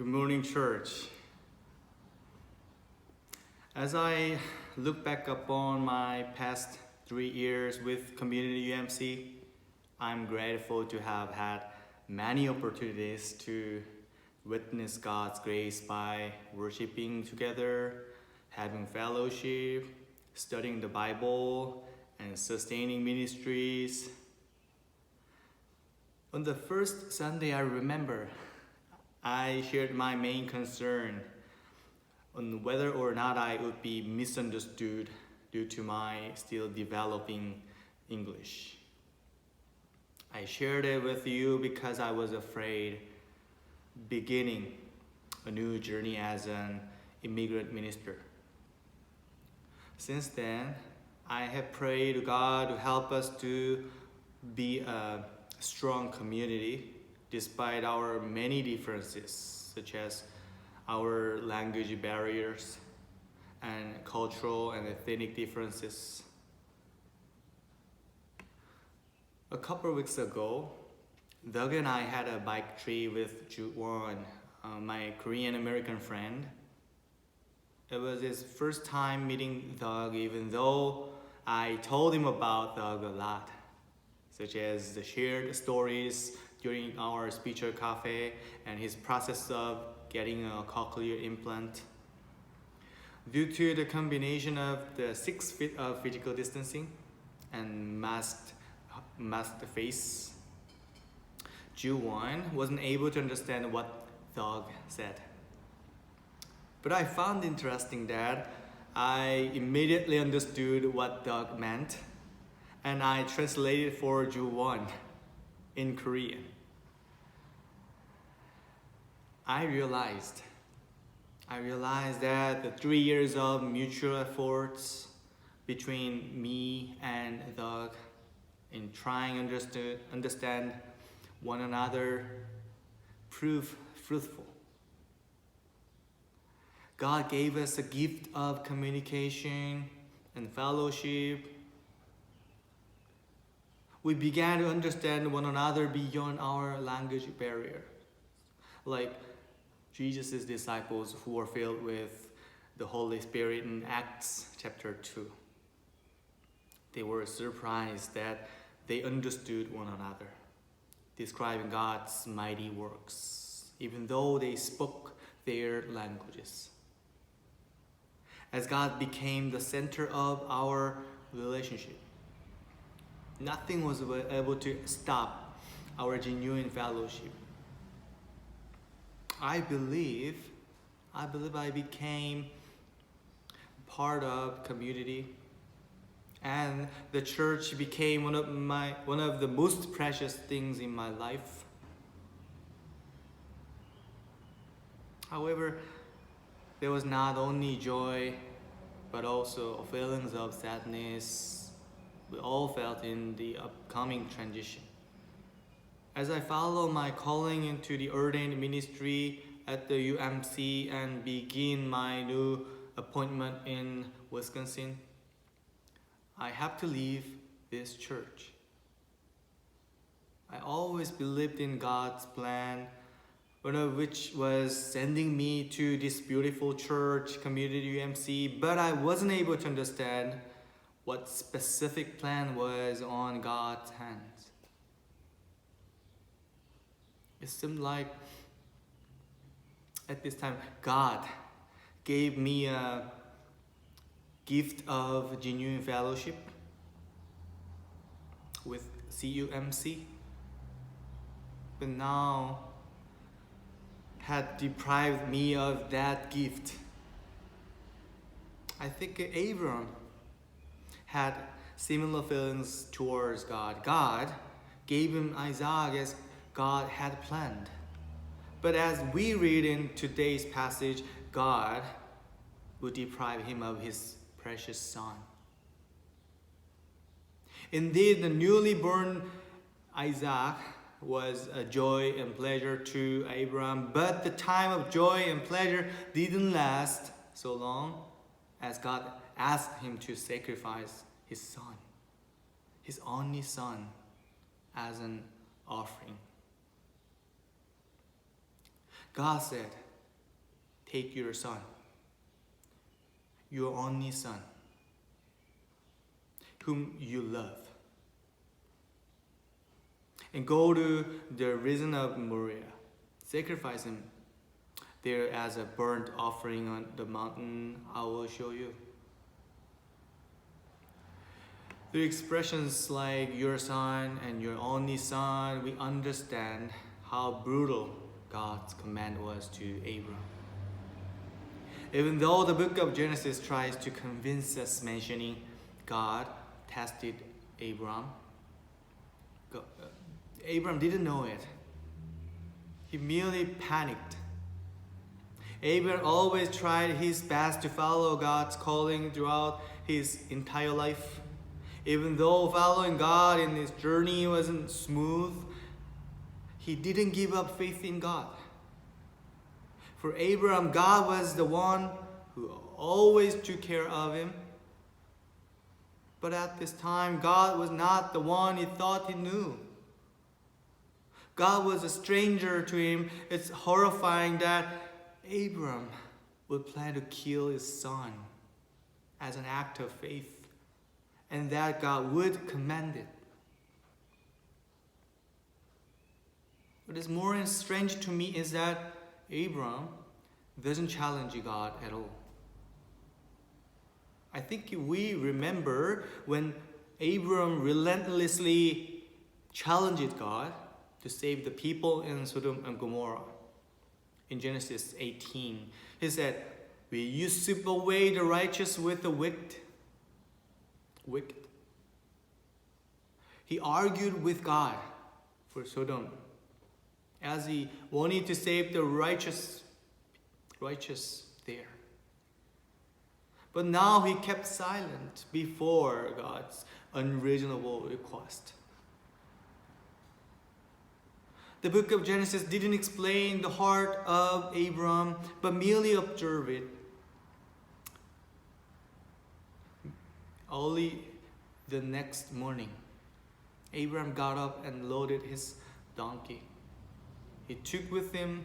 Good morning, church. As I look back upon my past 3 years with Community UMC, I'm grateful to have had many opportunities to witness God's grace by worshiping together, having fellowship, studying the Bible, and sustaining ministries. On the first Sunday, I remember I shared my main concern on whether or not I would be misunderstood due to my still developing English. I shared it with you because I was afraid beginning a new journey as an immigrant minister. Since then, I have prayed to God to help us to be a strong community despite our many differences, such as our language barriers and cultural and ethnic differences. A couple of weeks ago, Doug and I had a bike trip with Ju-won, my Korean American friend. It was his first time meeting Doug, even though I told him about Doug a lot, such as the shared stories during our spiritual cafe and his process of getting a cochlear implant. Due to the combination of the 6 feet of physical distancing and masked face, Ju-won wasn't able to understand what Doug said. But I found interesting that I immediately understood what Doug meant, and I translated for Ju-won in Korean. I realized that the 3 years of mutual efforts between me and Doug in trying to understand one another proved fruitful. God gave us a gift of communication and fellowship. We began to understand one another beyond our language barrier, like Jesus' disciples who were filled with the Holy Spirit in Acts chapter 2. They were surprised that they understood one another, describing God's mighty works, even though they spoke their languages. As God became the center of our relationship, nothing was able to stop our genuine fellowship. I believe I became part of community, and the church became one of the most precious things in my life. However, there was not only joy, but also feelings of sadness we all felt in the upcoming transition. As I follow my calling into the ordained ministry at the UMC and begin my new appointment in Wisconsin, I have to leave this church. I always believed in God's plan, one of which was sending me to this beautiful church, Community UMC, but I wasn't able to understand what specific plan was on God's hands. It seemed like at this time, God gave me a gift of genuine fellowship with CUMC, but now had deprived me of that gift. I think Abraham had similar feelings towards God. God gave him Isaac as God had planned. But as we read in today's passage, God would deprive him of his precious son. Indeed, the newly born Isaac was a joy and pleasure to Abraham, but the time of joy and pleasure didn't last so long, as God asked him to sacrifice his son, his only son, as an offering. God said, take your son, your only son, whom you love, and go to the region of Moriah. Sacrifice him there as a burnt offering on the mountain I will show you. The expressions like your son and your only son, we understand how brutal God's command was to Abram. Even though the book of Genesis tries to convince us mentioning God tested Abram, Abram didn't know it. He merely panicked. Abram always tried his best to follow God's calling throughout his entire life. Even though following God in his journey wasn't smooth, he didn't give up faith in God. For Abram, God was the one who always took care of him. But at this time, God was not the one he thought he knew. God was a stranger to him. It's horrifying that Abram would plan to kill his son as an act of faith, and that God would command it. What is more strange to me is that Abram doesn't challenge God at all. I think we remember when Abram relentlessly challenged God to save the people in Sodom and Gomorrah. In Genesis 18, he said, "Will you sweep away the righteous with the wicked?" He argued with God for Sodom as he wanted to save the righteous there. But now he kept silent before God's unreasonable request. The book of Genesis didn't explain the heart of Abram, but merely observed it. Early the next morning, Abram got up and loaded his donkey. He took with him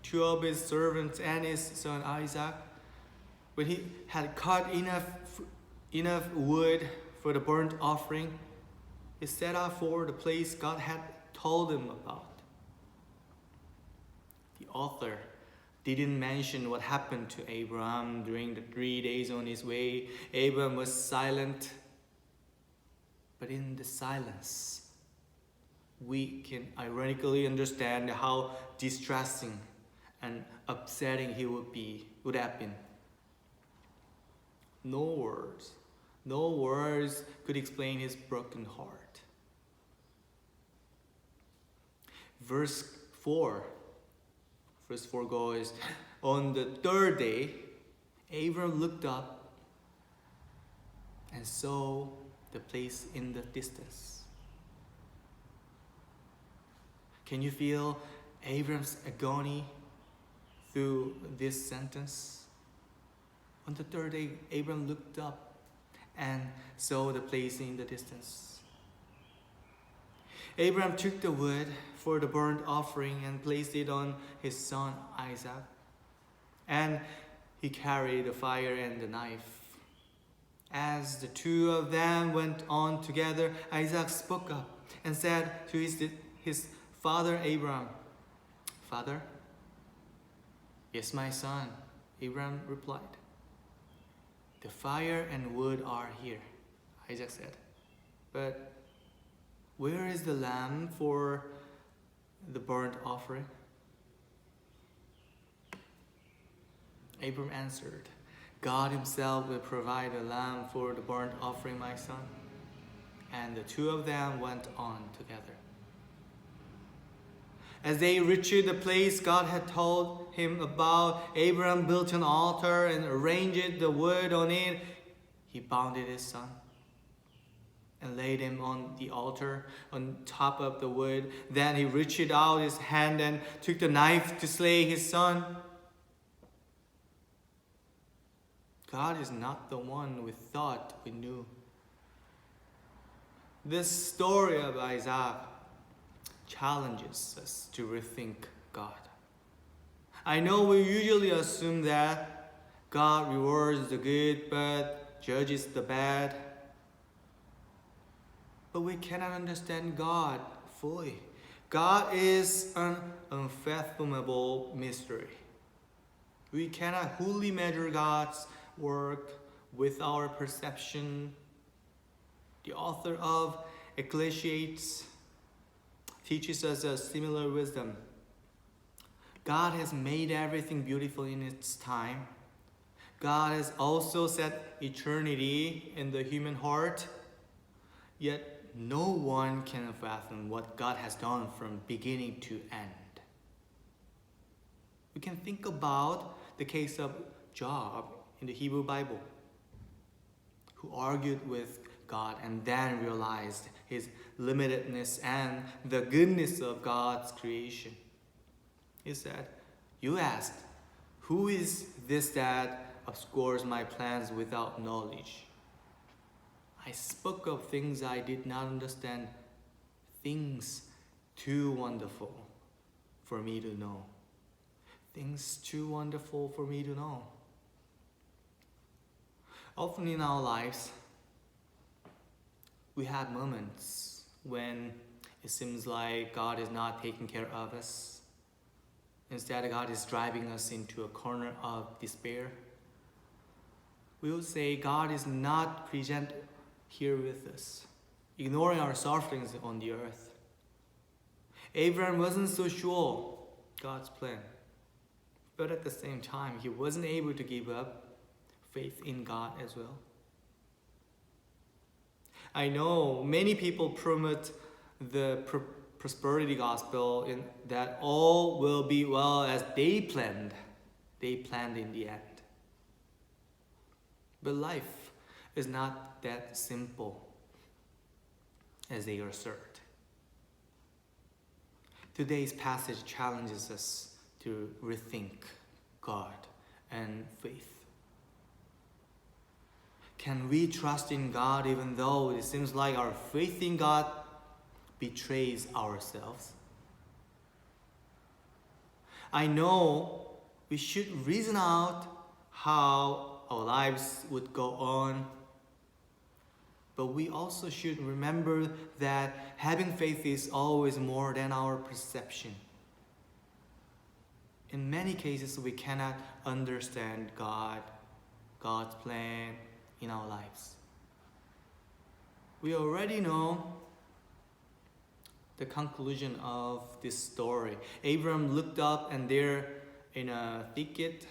2 of his servants and his son Isaac. When he had cut enough wood for the burnt offering, he set out for the place God had told him about. The author didn't mention what happened to Abram during the 3 days on his way. Abram was silent. But in the silence, we can ironically understand how distressing and upsetting he would have been. No words could explain his broken heart. Verse 4 goes, "On the 3rd day, Abram looked up and saw the place in the distance." Can you feel Abram's agony through this sentence? On the 3rd day, Abram looked up and saw the place in the distance. Abram took the wood for the burnt offering and placed it on his son Isaac. And he carried the fire and the knife. As the 2 of them went on together, Isaac spoke up and said to his father Abram, "Father?" "Yes, my son," Abram replied. "The fire and wood are here," Isaac said. "But where is the lamb for the burnt offering?" Abram answered, "God himself will provide a lamb for the burnt offering, my son." And the 2 of them went on together. As they reached the place God had told him about, Abram built an altar and arranged the wood on it. He bound his son and laid him on the altar on top of the wood. Then he reached out his hand and took the knife to slay his son. God is not the one we thought we knew. This story of Isaac challenges us to rethink God. I know we usually assume that God rewards the good but judges the bad. But we cannot understand God fully. God is an unfathomable mystery. We cannot fully measure God's work with our perception. The author of Ecclesiastes teaches us a similar wisdom. God has made everything beautiful in its time. God has also set eternity in the human heart. Yet no one can fathom what God has done from beginning to end. We can think about the case of Job in the Hebrew Bible, who argued with God and then realized his limitedness and the goodness of God's creation. He said, "You asked, who is this that obscures my plans without knowledge? I spoke of things I did not understand, things too wonderful for me to know." Things too wonderful for me to know. Often in our lives, we have moments when it seems like God is not taking care of us. Instead, God is driving us into a corner of despair. We will say God is not present here with us, ignoring our sufferings on the earth. Abraham wasn't so sure God's plan, but at the same time, he wasn't able to give up faith in God as well. I know many people promote the prosperity gospel in that all will be well as they planned. They planned in the end. But life is not that simple as they assert. Today's passage challenges us to rethink God and faith. Can we trust in God even though it seems like our faith in God betrays ourselves? I know we should reason out how our lives would go on, but we also should remember that having faith is always more than our perception. In many cases, we cannot understand God's plan in our lives. We already know the conclusion of this story. Abram looked up, and there in a thicket,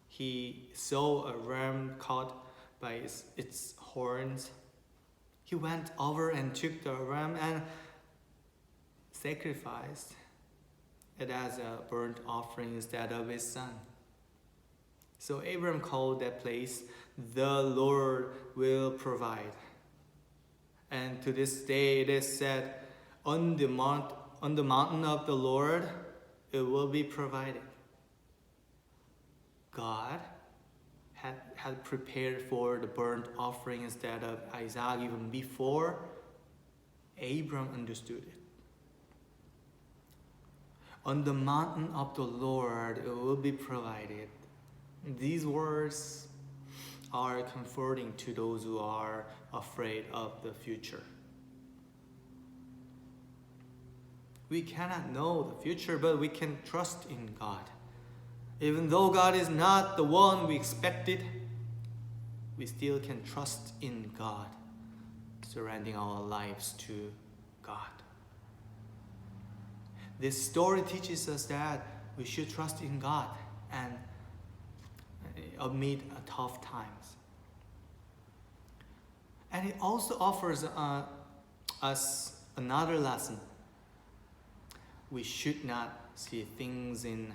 he saw a ram caught by its horns. He went over and took the ram and sacrificed it as a burnt offering instead of his son. So Abram called that place, "The Lord will provide." And to this day it is said, on the mountain of the Lord it will be provided. God had prepared for the burnt offering instead of Isaac even before Abram understood it. On the mountain of the Lord it will be provided. These words are comforting to those who are afraid of the future. We cannot know the future, but we can trust in God. Even though God is not the one we expected, we still can trust in God, surrendering our lives to God. This story teaches us that we should trust in God and amid tough times. And it also offers us another lesson. We should not see things in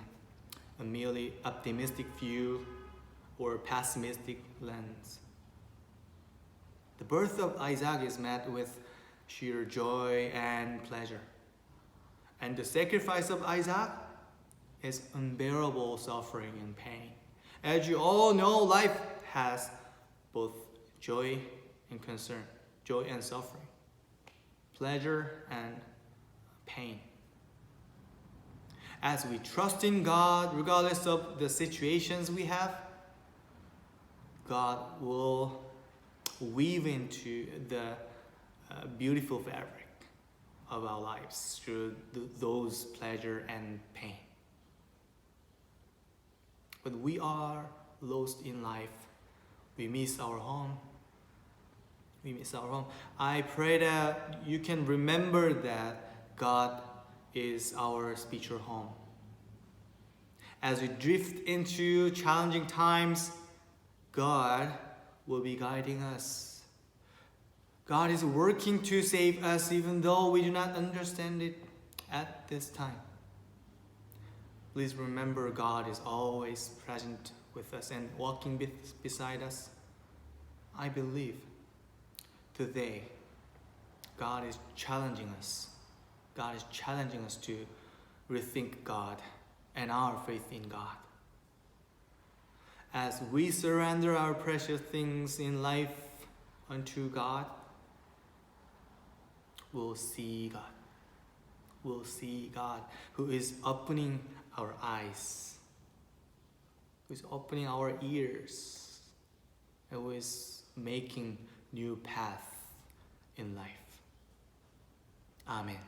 a merely optimistic view or pessimistic lens. The birth of Isaac is met with sheer joy and pleasure. And the sacrifice of Isaac is unbearable suffering and pain. As you all know, life has both joy and concern, joy and suffering, pleasure and pain. As we trust in God, regardless of the situations we have, God will weave into the beautiful fabric of our lives through those pleasure and pain. When we are lost in life, we miss our home. We miss our home. I pray that you can remember that God is our spiritual home. As we drift into challenging times, God will be guiding us. God is working to save us even though we do not understand it at this time. Please remember God is always present with us and walking beside us. I believe today God is challenging us. God is challenging us to rethink God and our faith in God. As we surrender our precious things in life unto God, we'll see God. We'll see God who is opening our eyes, who is opening our ears, and who is making new path in life. Amen.